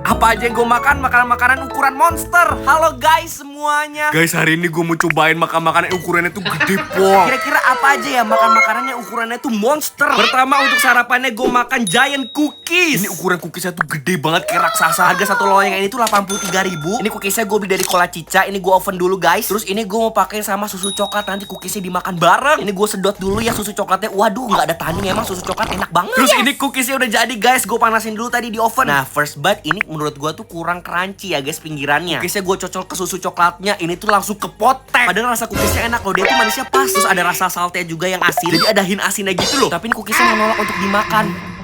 Apa aja yang gue makan? Makanan-makanan ukuran monster. Halo guys semuanya. Guys, hari ini gue mau cobain makan makanan yang ukurannya tuh gede pol. Kira-kira apa aja ya makan makanannya ukurannya tuh monster? Pertama untuk sarapannya gue makan giant cookies. Ini ukuran cookiesnya tuh gede banget kayak raksasa. Harga satu loyang ini tuh 83.000. Ini cookiesnya gue beli dari Kola Cica. Ini gue oven dulu guys. Terus ini gue mau pakai sama susu coklat. Nanti cookiesnya dimakan bareng. Ini gue sedot dulu ya susu coklatnya. Waduh nggak ada tanding, emang susu coklat enak banget. Terus ini cookiesnya udah jadi guys. Gue panasin dulu tadi di oven. Nah first bite ini menurut gue tuh kurang crunchy ya guys pinggirannya. Cookiesnya gue cocol ke susu coklatnya. Ini tuh langsung kepotek. Padahal rasa cookiesnya enak loh. Dia tuh manisnya pas. Terus ada rasa saltnya juga yang asin. Jadi ada hint asinnya gitu loh. Tapi ini cookiesnya menolak untuk dimakan.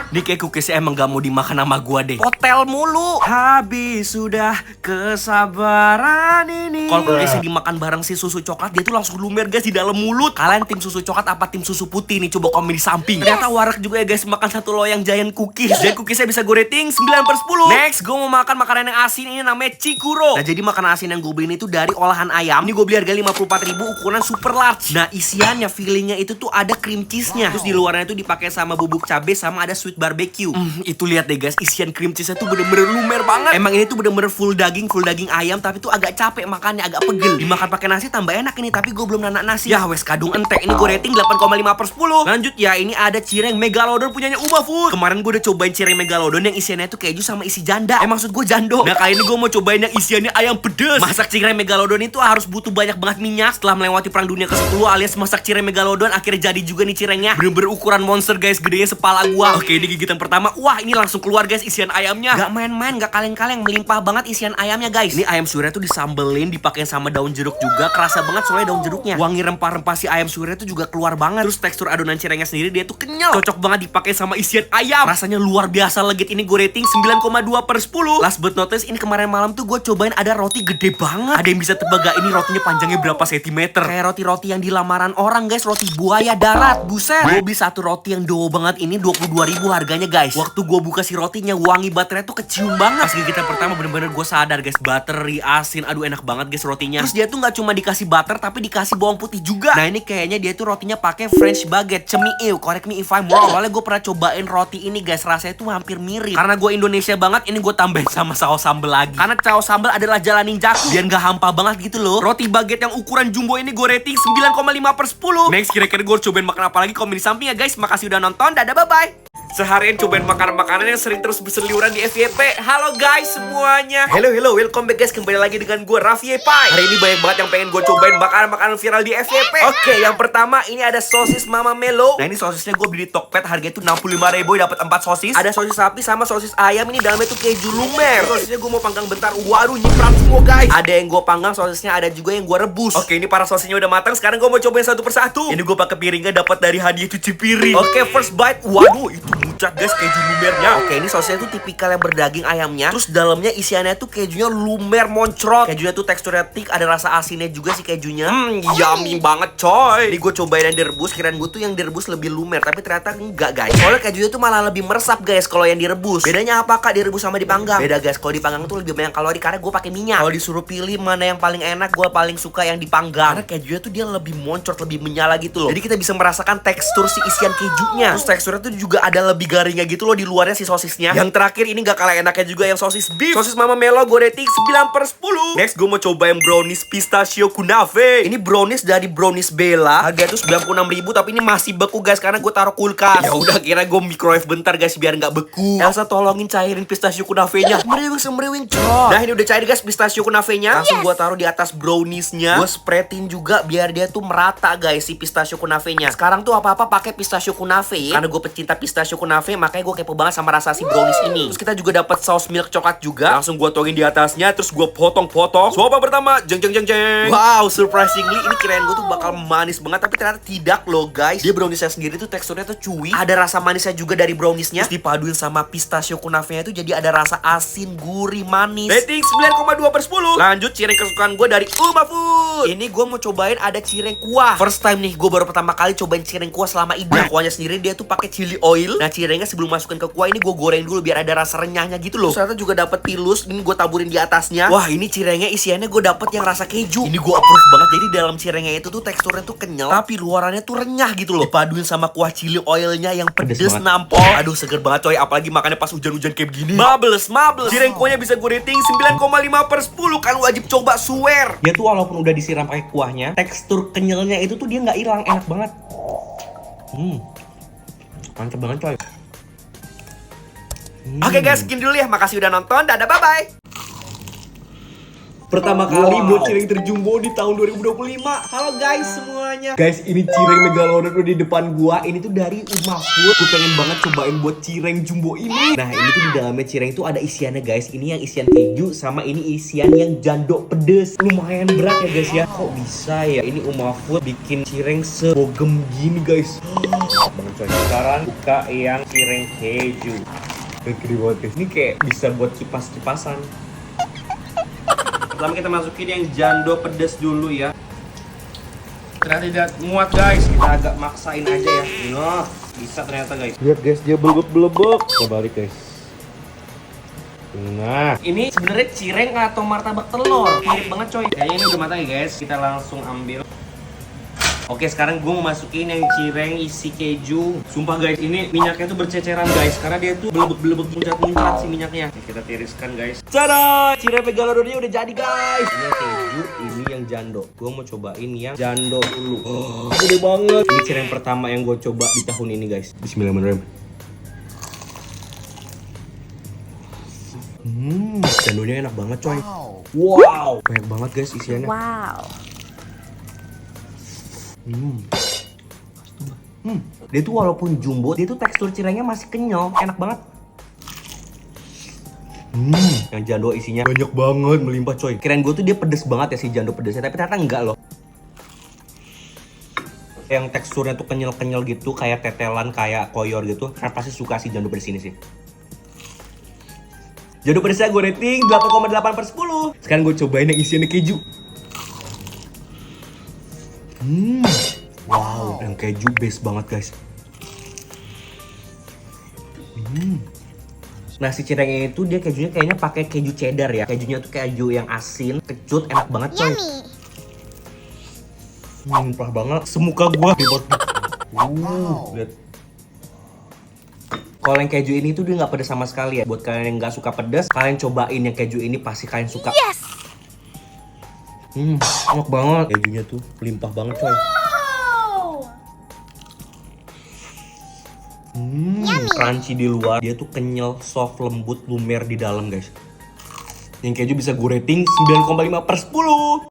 Ini kayak cookiesnya emang gak mau dimakan sama gua deh. Hotel mulu. Habis sudah kesabaran ini. Kalau cookiesnya dimakan bareng si susu coklat, dia tuh langsung lumer guys di dalam mulut. Kalian tim susu coklat apa tim susu putih nih? Coba komen di samping. Ternyata warak juga ya guys makan satu loyang giant cookies. Giant cookiesnya bisa gue rating 9/10. Next gue mau makan makanan yang asin. Ini namanya Cikuro. Nah jadi makanan asin yang gue beli ini tuh dari olahan ayam. Ini gue beli harga 54.000 ukuran super large. Nah isiannya fillingnya itu tuh ada cream cheese-nya. Terus di luarnya tuh dipakai sama bubuk cabai sama ada sweet barbecue. Itu lihat deh guys, isian cream cheese-nya tuh bener-bener lumer banget. Emang ini tuh bener-bener full daging ayam, tapi tuh agak capek makannya, agak pegel. Dimakan pakai nasi tambah enak ini, tapi gue belum nanak nasi. Ya wes kadung entek, ini gue rating 8,5/10. Lanjut ya, ini ada cireng megalodon punyanya Uma Food. Kemarin gue udah cobain cireng megalodon yang isiannya tuh keju sama isi janda. Maksud gue jando. Nah kali ini gue mau cobain yang isiannya ayam pedes. Masak cireng megalodon itu harus butuh banyak banget minyak. Setelah melewati perang dunia ke-10 alias masak cireng megalodon, akhirnya jadi juga nih cirengnya. Bener-bener ukuran monster guys, gedenya sepala gua. Oke, ini gigitan pertama. Wah ini langsung keluar guys isian ayamnya. Gak main-main, gak kaleng-kaleng, melimpah banget isian ayamnya guys. Ini ayam surya tuh disambelin, dipakein sama daun jeruk juga. Kerasa banget soalnya daun jeruknya. Wangi rempah-rempah si ayam surya tuh juga keluar banget. Terus tekstur adonan cirengnya sendiri dia tuh kenyal. Cocok banget dipakai sama isian ayam. Rasanya luar biasa legit. Ini gue rating 9,2/10. Last but not least, ini kemarin malam tuh gue cobain ada roti gede banget. Ada yang bisa tebak gak ini rotinya panjangnya berapa sentimeter? Kayak roti-roti yang di lamaran orang guys, roti buaya darat. Buset. Gue beli satu roti yang dough banget ini 22.000 harganya guys. Waktu gue buka si rotinya, wangi butternya tuh kecium banget. Pas gigitan pertama bener-bener gue sadar guys, buttery, asin, aduh enak banget guys rotinya. Terus dia tuh nggak cuma dikasih butter tapi dikasih bawang putih juga. Nah ini kayaknya dia tuh rotinya pakai French baguette, cemiu, correct me if I'm wrong. Soalnya gue pernah cobain roti ini guys, rasanya tuh hampir mirip. Karena gue Indonesia banget, ini gue tambahin sama saus sambal lagi. Karena saus sambal adalah jalan ninjaku, biar nggak hampa banget gitu loh. Roti baguette yang ukuran jumbo ini gue rating 9,5/10. Next kira-kira gue cobain makan apa lagi, komen di samping ya guys. Makasih udah nonton, dadah bye bye. Seharian cobain makanan-makanan yang sering terus berseliweran di FYP. Halo guys semuanya. Hello, welcome back guys. Kembali lagi dengan gue Raffi Pai. Hari ini banyak banget yang pengen gue cobain makanan-makanan viral di FYP. Oke, yang pertama ini ada sosis Mama Melo. Nah ini sosisnya gue beli di Tokped, harganya tuh 65.000, dapat 4 sosis. Ada sosis sapi sama sosis ayam, ini dalamnya tuh keju lumer. Sosisnya gue mau panggang bentar. Waduh nyiprat semua guys. Ada yang gue panggang sosisnya, ada juga yang gue rebus. Oke, ini para sosisnya udah matang. Sekarang gue mau cobain satu persatu. Ini gue pakai piringnya dapat dari hadiah cuci piring. Oke, first bite. Waduh, itu mucat guys keju lumernya. Oke, ini sosisnya tuh tipikal yang berdaging ayamnya. Terus dalamnya isiannya tuh kejunya lumer moncrot. Kejunya tuh teksturnya thick, ada rasa asinnya juga sih kejunya. Yummy banget coy. Ini gue cobain yang direbus, kirain gue tuh yang direbus lebih lumer, tapi ternyata enggak guys. Soalnya kejunya tuh malah lebih meresap guys kalau yang direbus. Bedanya apa kak direbus sama dipanggang? Beda guys, kalau dipanggang tuh lebih banyak kalori karena gue pakai minyak. Kalau disuruh pilih mana yang paling enak, gue paling suka yang dipanggang. Karena kejunya tuh dia lebih moncrot, lebih menyala gitu loh. Jadi kita bisa merasakan tekstur si isian kejunya. Terus teksturnya tuh juga ada lebih garingnya gitu loh di luarnya si sosisnya. Yang terakhir ini gak kalah enaknya juga yang sosis beef. Sosis Mama Melo gue rating 9/10. Next gue mau cobain brownies pistachio kunafe. Ini brownies dari Brownies Bella. Harganya tuh 96.000 tapi ini masih beku guys karena gue taruh kulkas. Ya udah kira gue microwave bentar guys biar nggak beku. Elsa tolongin cairin pistachio kunafenya. Semriwing coy. Nah ini udah cair guys pistachio kunafenya. Langsung gue taruh di atas browniesnya. Gue spreadin juga biar dia tuh merata guys si pistachio kunafenya. Sekarang tuh apa-apa pakai pistachio kunafe. Karena gue pecinta pistachio kunafe, makanya gue kepo banget sama rasa si brownies ini. Terus kita juga dapat saus milk coklat juga. Langsung gue tuangin di atasnya, terus gue potong-potong. Coba pertama, jeng. Wow, surprisingly ini kirain gue tuh bakal manis banget, tapi ternyata tidak loh guys. Dia browniesnya sendiri tuh teksturnya tuh chewy. Ada rasa manisnya juga dari browniesnya. Terus dipaduin sama pistachio kunafenya itu jadi ada rasa asin, gurih, manis. Rating 9,2/10. Lanjut cireng kesukaan gue dari Uma Food. Ini gue mau cobain ada cireng kuah. First time nih gue baru pertama kali cobain cireng kuah selama ini. Kuahnya sendiri dia tuh pakai chili oil. Nah Nah, cirengnya sebelum masukin ke kuah ini gue goreng dulu biar ada rasa renyahnya gitu loh. Ternyata juga dapat pilus, ini gue taburin di atasnya. Wah, ini cirengnya isiannya gue dapet yang rasa keju. Ini gue approve banget. Jadi dalam cirengnya itu tuh teksturnya tuh kenyal, tapi luarannya tuh renyah gitu loh. Dipaduin sama kuah chili oilnya yang pedes nampol. Aduh, seger banget coy. Apalagi makannya pas hujan-hujan kayak begini. Marvelous. Cireng kuahnya bisa gue rating 9,5/10. Kan wajib coba, swear. Dia tuh walaupun udah disiram pakai kuahnya, tekstur kenyalnya itu tuh dia nggak hilang, enak banget. Mantep banget coy. Oke guys, sekian dulu ya. Makasih udah nonton. Dadah, bye-bye. Pertama kali buat cireng terjumbo di tahun 2025. Halo guys semuanya. Guys, ini cireng megalodon di depan gua. Ini tuh dari Uma Food. Gue pengen banget cobain buat cireng jumbo ini. Nah, ini tuh di dalamnya cireng tuh ada isiannya guys. Ini yang isian keju, sama ini isian yang jando pedes. Lumayan berat ya guys ya. Kok bisa ya? Ini Uma Food bikin cireng sebogem gini guys. Banget coy. Sekarang buka yang cireng keju. Gede banget guys. Ini kayak bisa buat kipas-kipasan. Pertama kita masukin yang jando pedes dulu ya. Ternyata tidak muat guys, kita agak maksain aja ya. Nah, bisa ternyata guys. Lihat guys, dia belebek-belebek. Coba balik guys. Nah, ini sebenarnya cireng atau martabak telur. Mirip banget coy. Kayaknya ini udah matang ya guys. Kita langsung ambil. Oke, sekarang gue mau masukin yang cireng isi keju. Sumpah guys, ini minyaknya tuh berceceran guys, karena dia tuh belebek-belebek muncrat-muncrat si minyaknya. Oke, kita tiriskan guys. Tada! Cireng megalodonnya udah jadi guys. Ini yang keju, ini yang jando. Gue mau cobain yang jando dulu. Gede banget. Ini cireng pertama yang gue coba di tahun ini guys. Bismillahirrahmanirrahim. Jandonya enak banget coy. Wow. Banyak banget guys isiannya. Wow. Dia tuh walaupun jumbo, dia tuh tekstur cirengnya masih kenyal, enak banget. Yang jando isinya banyak banget, melimpah coy. Kirain gue tuh dia pedes banget ya si jando pedesnya, tapi ternyata enggak loh. Yang teksturnya tuh kenyal-kenyal gitu, kayak tetelan, kayak koyor gitu. Kan pasti suka si jando pedes ini sih. Jando pedesnya gue rating 8,8/10. Sekarang gue cobain yang isiannya keju. Wow, yang keju best banget guys. Nah, si cirengnya itu dia kejunya kayaknya pakai keju cheddar ya. Kejunya tuh keju yang asin, kecut, enak banget coy. Melimpah banget. Semuka gua hebat. Lihat. Kalau yang keju ini tuh dia nggak pedas sama sekali ya. Buat kalian yang nggak suka pedas, kalian cobain yang keju ini pasti kalian suka. Yes. Enak banget. Kejunya tuh melimpah banget coy. Crunchy di luar, dia tuh kenyal, soft, lembut, lumer di dalam guys. Yang keju bisa gue rating 9,5/10.